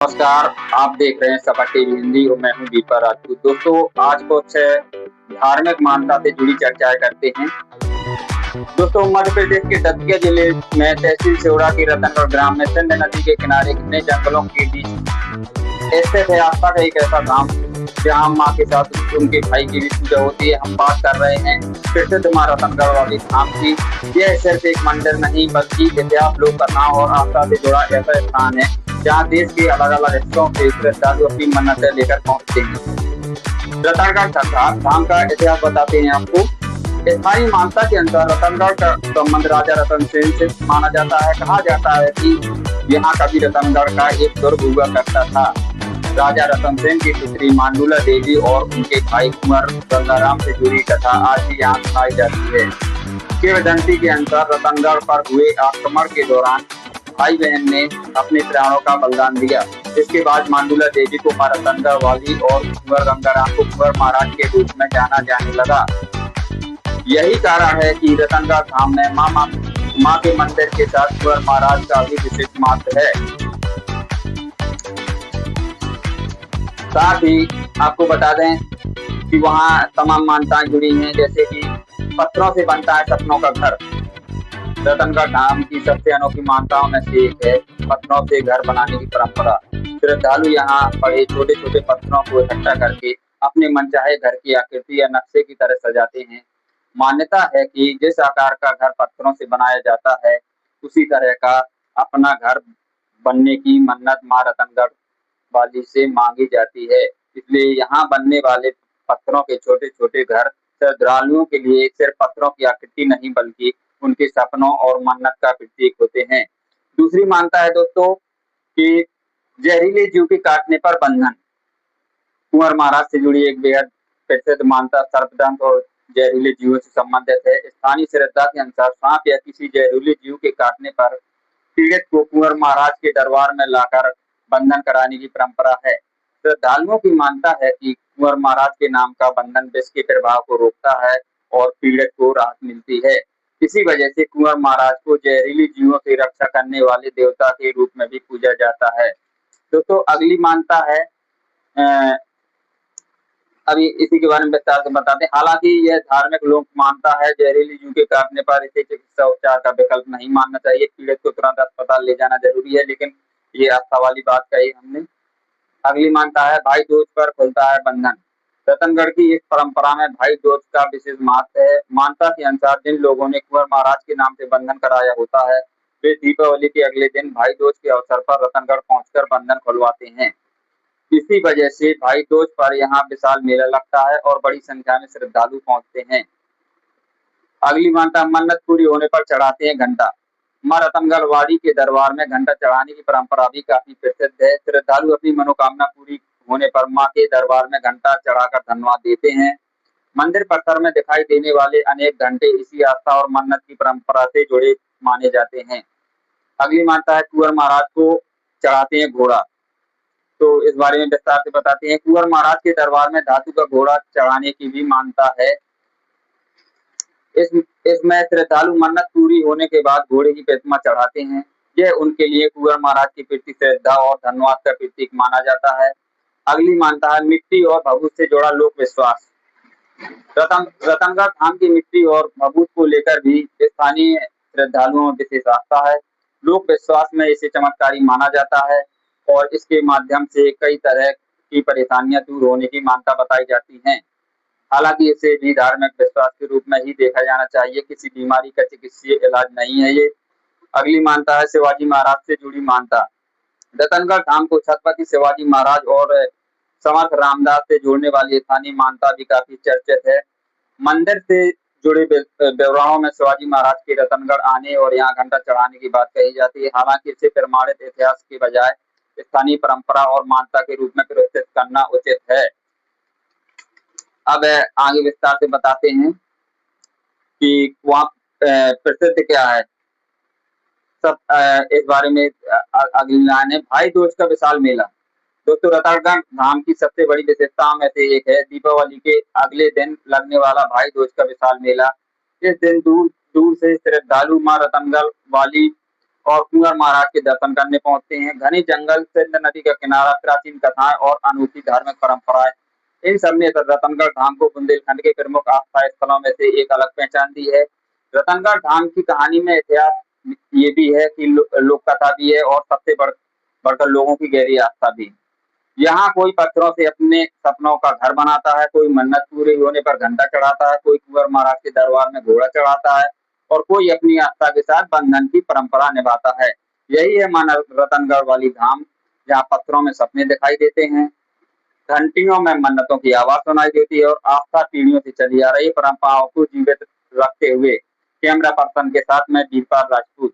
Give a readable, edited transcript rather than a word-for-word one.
नमस्कार। आप देख रहे हैं सपा टीवी हिंदी और मैं हूं दीपा राजपूत। दोस्तों, आज कुछ धार्मिक मान्यता से जुड़ी चर्चाएं करते हैं। दोस्तों, मध्य प्रदेश के दतिया जिले में तहसील सेवड़ा के रतनगढ़ ग्राम में सिंध नदी के किनारे घने जंगलों के बीच स्थित है आस्था का एक ऐसा धाम जहाँ माँ के साथ उनके भाई की भी पूजा होती है। हम बात कर रहे हैं प्रसिद्ध माँ रतनगढ़ वाली धाम की। यह सिर्फ एक मंदिर नहीं बल्कि इतिहास, लोक कथा और आस्था से जुड़ा ऐसा स्थान है जहाँ देश के अलग अलग हिस्सों से श्रद्धालु अपनी मन्नतें लेकर पहुंचते हैं। रतनगढ़ धाम का इतिहास बताते हैं आपको। स्थानीय मान्यता के अनुसार रतनगढ़ का संबंध राजा रतन सेन से माना जाता है। कहा जाता है कि यहाँ कभी रतनगढ़ का एक दुर्ग हुआ करता था। राजा रतन सेन की पुत्री मांडुला देवी और उनके भाई कुंवर गंगाराम से जुड़ी कथा आज भी यहाँ सुनाई जाती है। किंवदंती के अनुसार रतनगढ़ पर हुए आक्रमण के दौरान भाई बहन ने अपने प्राणों का बलिदान दिया। इसके बाद मांडुला देवी को मां रतनगढ़ वाली और कुंवर गंगाराम को कुंवर महाराज के रूप में जाना जाने लगा। यही कारण है कि रतनगढ़ धाम में मां के मंदिर के साथ कुंवर महाराज का भी विशेष महत्व है। साथ ही आपको बता दें कि वहाँ तमाम मान्यताएं जुड़ी हैं, जैसे कि पत्थरों से बनता है सपनों का घर। रतनगढ़ धाम की सबसे अनोखी मान्यताओं में से एक है पत्थरों से घर बनाने की परंपरा। श्रद्धालु यहाँ पड़े छोटे छोटे पत्थरों को इकट्ठा करके अपने मनचाहे घर की आकृति या नक्शे की तरह सजाते हैं। मान्यता है कि जिस आकार का घर पत्थरों से बनाया जाता है उसी तरह का अपना घर बनने की मन्नत मां रतनगढ़ वाली से मांगी जाती है। इसलिए यहाँ बनने वाले पत्थरों के छोटे छोटे घर श्रद्धालुओं के लिए सिर्फ पत्थरों की आकृति नहीं बल्कि उनके सपनों और मन्नत का प्रतीक होते हैं। दूसरी मान्यता है दोस्तों कि जहरीले जीव के काटने पर बंधन। कुंवर महाराज से जुड़ी एक बेहद प्रसिद्ध मान्यता सर्पदंश और जहरीले जीवों से संबंधित है। स्थानीय श्रद्धा के अनुसार सांप या किसी जहरीले जीव के काटने पर पीड़ित को कुंवर महाराज के दरबार में लाकर बंधन कराने की परंपरा है। श्रद्धालुओं की मान्यता है कि कुंवर महाराज के नाम का बंधन विष के प्रभाव को रोकता है और पीड़ित को राहत मिलती है। इसी वजह से कुंवर महाराज को जहरीली जीवों से रक्षा करने वाले देवता के रूप में भी पूजा जाता है। दोस्तों, अगली मान्यता है अभी इसी के बारे में विस्तार से बताते हैं। हालांकि यह धार्मिक लोक मान्यता है, जहरीली जीव के काटने पर इसे चिकित्सा उपचार का विकल्प नहीं मानना चाहिए। पीड़ित को तुरंत अस्पताल ले जाना जरूरी है, लेकिन ये आस्था वाली बात कही हमने। अगली मान्यता है भाई दूज पर खुलता है बंधन। रतनगढ़ की इस परंपरा में भाई दूज का विशेष महत्व है। मान्यता के अनुसार जिन लोगों ने कुंवर महाराज के नाम से बंधन कराया होता है वे दीपावली के अगले दिन भाई दूज के अवसर पर रतनगढ़ पहुंचकर बंधन खुलवाते हैं। इसी वजह से भाई दूज पर यहाँ विशाल मेला लगता है और बड़ी संख्या में श्रद्धालु पहुंचते हैं। अगली मान्यता मन्नत पूरी होने पर चढ़ाते हैं घंटा। मां रतनगढ़ वाड़ी के दरबार में घंटा चढ़ाने की परंपरा भी काफी प्रसिद्ध है। श्रद्धालु अपनी मनोकामना पूरी होने पर मां के दरबार में घंटा चढ़ाकर धन्यवाद देते हैं। मंदिर परिसर में दिखाई देने वाले अनेक घंटे इसी आस्था और मन्नत की परंपरा से जुड़े माने जाते हैं। अगली मान्यता है कुंवर महाराज को चढ़ाते हैं घोड़ा। तो इस बारे में विस्तार से बताते हैं। कुंवर महाराज के दरबार में धातु का घोड़ा चढ़ाने की भी मान्यता है। इसमें श्रद्धालु मन्नत पूरी होने के बाद घोड़े की प्रतिमा चढ़ाते हैं। यह उनके लिए कुंवर महाराज के प्रति श्रद्धा और धन्यवाद का प्रतीक माना जाता है। अगली मान्यता है मिट्टी और भभूत से जुड़ा लोक विश्वास। रतनगढ़ धाम की मिट्टी और भभूत को लेकर भी स्थानीय श्रद्धालुओं में विशेष आस्था है। लोक विश्वास में इसे चमत्कारी माना जाता है और इसके माध्यम से कई तरह की परेशानियां दूर होने की मान्यता बताई जाती हैं। हालांकि इसे भी धार्मिक विश्वास के रूप में ही देखा जाना चाहिए, किसी बीमारी का चिकित्सीय इलाज नहीं है ये। अगली मान्यता है शिवाजी महाराज से जुड़ी मान्यता। रतनगढ़ धाम को छत्रपति शिवाजी महाराज और समर्थ रामदास से जोड़ने वाली स्थानीय मान्यता भी काफी चर्चित है। मंदिर से जुड़े विवरणों में शिवाजी महाराज के रतनगढ़ आने और यहाँ घंटा चढ़ाने की बात कही जाती है। हालांकि इसे प्रमाणित इतिहास के बजाय स्थानीय परंपरा और मान्यता के रूप में प्रस्तुत करना उचित है। अब आगे विस्तार से बताते हैं कि वहाँ प्रसिद्ध क्या है। सब इस बारे में अगली लाइन है भाई दूज का विशाल मेला। दोस्तों, रतनगढ़ धाम की सबसे बड़ी विशेषताओं में से एक है दीपावली के अगले दिन लगने वाला भाई दूज का विशाल मेला। इस दिन दूर दूर से श्रद्धालु मां रतनगढ़ वाली और कुंवर महाराज के दर्शन करने पहुंचते हैं। घने जंगल, सिंध नदी का किनारा, प्राचीन कथाएं और अनूठी धार्मिक परंपराएं, इन सब ने रतनगढ़ धाम को बुंदेलखंड के प्रमुख आस्था स्थलों में से एक अलग पहचान दी है। रतनगढ़ धाम की कहानी में इतिहास ये भी है कि लोक कथा भी है और सबसे बढ़कर लोगों की गहरी आस्था भी। यहाँ कोई पत्थरों से अपने सपनों का घर बनाता है, कोई मन्नत पूरी होने पर घंटा चढ़ाता है, कोई कुंवर महाराज के दरबार में घोड़ा चढ़ाता है और कोई अपनी आस्था के साथ बंधन की परंपरा निभाता है। यही है मां रतनगढ़ वाली धाम, जहाँ पत्थरों में सपने दिखाई देते हैं, घंटियों में मन्नतों की आवाज सुनाई देती है और आस्था पीढ़ियों से चली आ रही परंपराओं को जीवित रखते हुए। कैमरा पर्सन के साथ मैं वीरपाल राजपूत।